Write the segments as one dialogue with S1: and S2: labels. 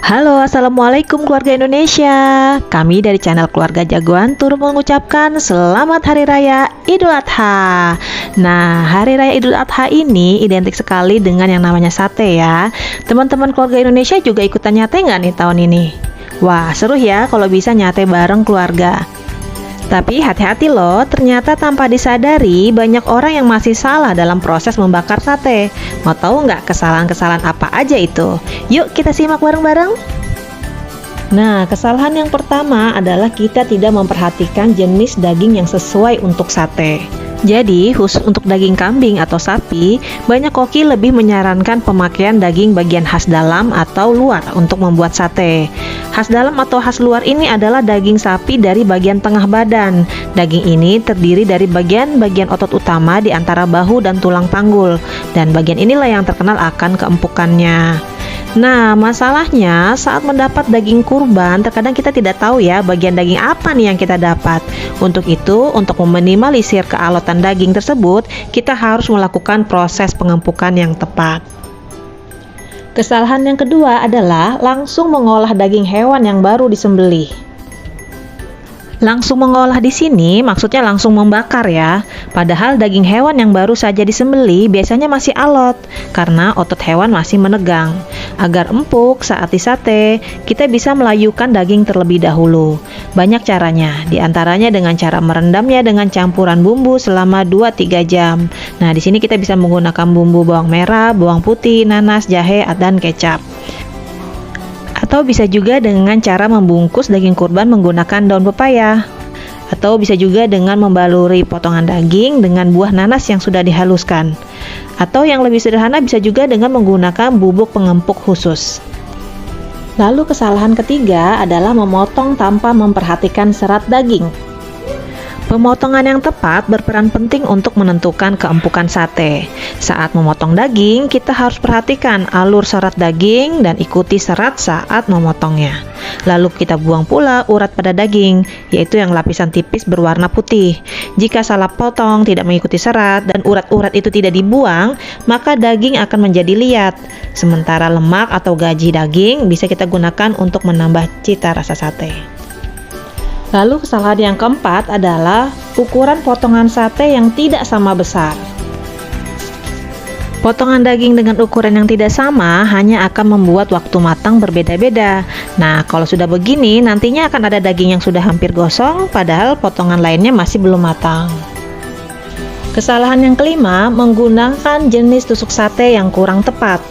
S1: Halo, Assalamualaikum keluarga Indonesia. Kami dari channel Keluarga Jagoan turut mengucapkan Selamat Hari Raya Idul Adha. Nah, Hari Raya Idul Adha ini identik sekali dengan yang namanya sate ya. Teman-teman keluarga Indonesia juga ikutan nyate nggak nih tahun ini? Wah, seru ya kalau bisa nyate bareng keluarga. Tapi hati-hati loh, ternyata tanpa disadari banyak orang yang masih salah dalam proses membakar sate. Mau tahu nggak kesalahan-kesalahan apa aja itu? Yuk kita simak bareng-bareng. Nah, kesalahan yang pertama adalah kita tidak memperhatikan jenis daging yang sesuai untuk sate. Jadi, khusus untuk daging kambing atau sapi, banyak koki lebih menyarankan pemakaian daging bagian khas dalam atau luar untuk membuat sate. Khas dalam atau khas luar ini adalah daging sapi dari bagian tengah badan. Daging ini terdiri dari bagian-bagian otot utama di antara bahu dan tulang panggul, dan bagian inilah yang terkenal akan keempukannya. Nah, masalahnya saat mendapat daging kurban, terkadang kita tidak tahu ya bagian daging apa nih yang kita dapat. Untuk itu, untuk meminimalisir kealotan daging tersebut, kita harus melakukan proses pengempukan yang tepat. Kesalahan yang kedua adalah langsung mengolah daging hewan yang baru disembelih. Langsung mengolah di sini maksudnya langsung membakar ya. Padahal daging hewan yang baru saja disembelih biasanya masih alot karena otot hewan masih menegang. Agar empuk saat disate, kita bisa melayukan daging terlebih dahulu. Banyak caranya, diantaranya dengan cara merendamnya dengan campuran bumbu selama 2-3 jam. Nah, di sini kita bisa menggunakan bumbu bawang merah, bawang putih, nanas, jahe, dan kecap. Atau bisa juga dengan cara membungkus daging kurban menggunakan daun pepaya. Atau bisa juga dengan membaluri potongan daging dengan buah nanas yang sudah dihaluskan. Atau yang lebih sederhana bisa juga dengan menggunakan bubuk pengempuk khusus. Lalu kesalahan ketiga adalah memotong tanpa memperhatikan serat daging. Pemotongan yang tepat berperan penting untuk menentukan keempukan sate. Saat memotong daging, kita harus perhatikan alur serat daging dan ikuti serat saat memotongnya. Lalu kita buang pula urat pada daging, yaitu yang lapisan tipis berwarna putih. Jika salah potong, tidak mengikuti serat, dan urat-urat itu tidak dibuang, maka daging akan menjadi liat. Sementara lemak atau gaji daging bisa kita gunakan untuk menambah cita rasa sate. Lalu kesalahan yang keempat adalah ukuran potongan sate yang tidak sama besar. Potongan daging dengan ukuran yang tidak sama hanya akan membuat waktu matang berbeda-beda. Nah, kalau sudah begini, nantinya akan ada daging yang sudah hampir gosong, padahal potongan lainnya masih belum matang. Kesalahan yang kelima, menggunakan jenis tusuk sate yang kurang tepat.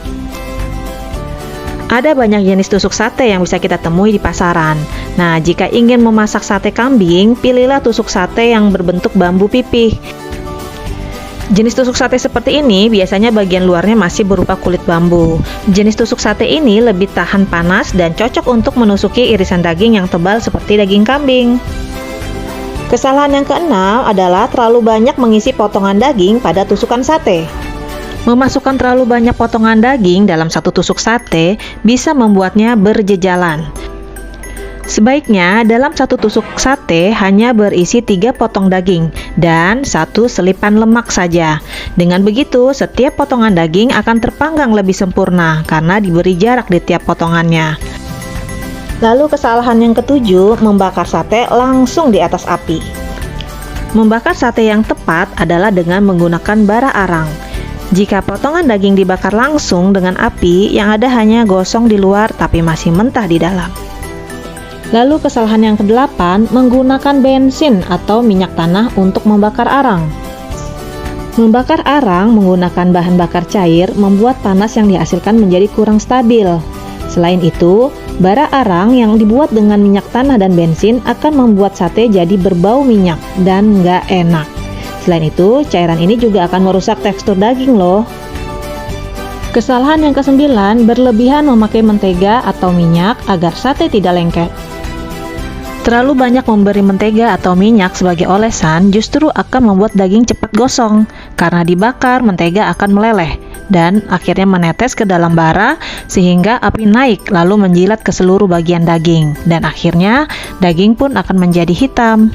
S1: Ada banyak jenis tusuk sate yang bisa kita temui di pasaran. Nah, jika ingin memasak sate kambing, pilihlah tusuk sate yang berbentuk bambu pipih. Jenis tusuk sate seperti ini biasanya bagian luarnya masih berupa kulit bambu. Jenis tusuk sate ini lebih tahan panas dan cocok untuk menusuki irisan daging yang tebal seperti daging kambing. Kesalahan yang keenam adalah terlalu banyak mengisi potongan daging pada tusukan sate. Memasukkan terlalu banyak potongan daging dalam satu tusuk sate bisa membuatnya berjejalan. Sebaiknya dalam satu tusuk sate hanya berisi 3 potong daging dan 1 selipan lemak saja. Dengan begitu, setiap potongan daging akan terpanggang lebih sempurna karena diberi jarak di tiap potongannya. Lalu kesalahan yang ketujuh, membakar sate langsung di atas api. Membakar sate yang tepat adalah dengan menggunakan bara arang. Jika potongan daging dibakar langsung dengan api, yang ada hanya gosong di luar tapi masih mentah di dalam. Lalu kesalahan yang kedelapan, menggunakan bensin atau minyak tanah untuk membakar arang. Membakar arang menggunakan bahan bakar cair membuat panas yang dihasilkan menjadi kurang stabil. Selain itu, bara arang yang dibuat dengan minyak tanah dan bensin akan membuat sate jadi berbau minyak dan nggak enak. Selain itu, cairan ini juga akan merusak tekstur daging loh. Kesalahan yang kesembilan, berlebihan memakai mentega atau minyak agar sate tidak lengket. Terlalu banyak memberi mentega atau minyak sebagai olesan justru akan membuat daging cepat gosong. Karena dibakar, mentega akan meleleh dan akhirnya menetes ke dalam bara sehingga api naik lalu menjilat ke seluruh bagian daging. Dan akhirnya, daging pun akan menjadi hitam.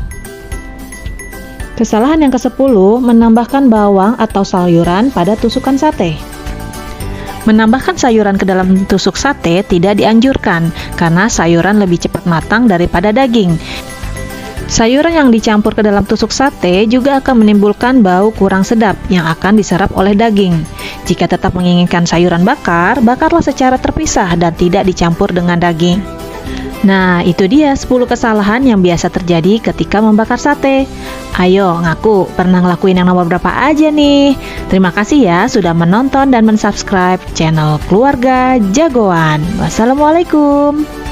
S1: Kesalahan yang ke-10, menambahkan bawang atau sayuran pada tusukan sate. Menambahkan sayuran ke dalam tusuk sate tidak dianjurkan karena sayuran lebih cepat matang daripada daging. Sayuran yang dicampur ke dalam tusuk sate juga akan menimbulkan bau kurang sedap yang akan diserap oleh daging. Jika tetap menginginkan sayuran bakar, bakarlah secara terpisah dan tidak dicampur dengan daging. Nah, itu dia 10 kesalahan yang biasa terjadi ketika membakar sate. Ayo, ngaku, pernah ngelakuin yang nomor berapa aja nih? Terima kasih ya sudah menonton dan mensubscribe channel Keluarga Jagoan. Wassalamualaikum.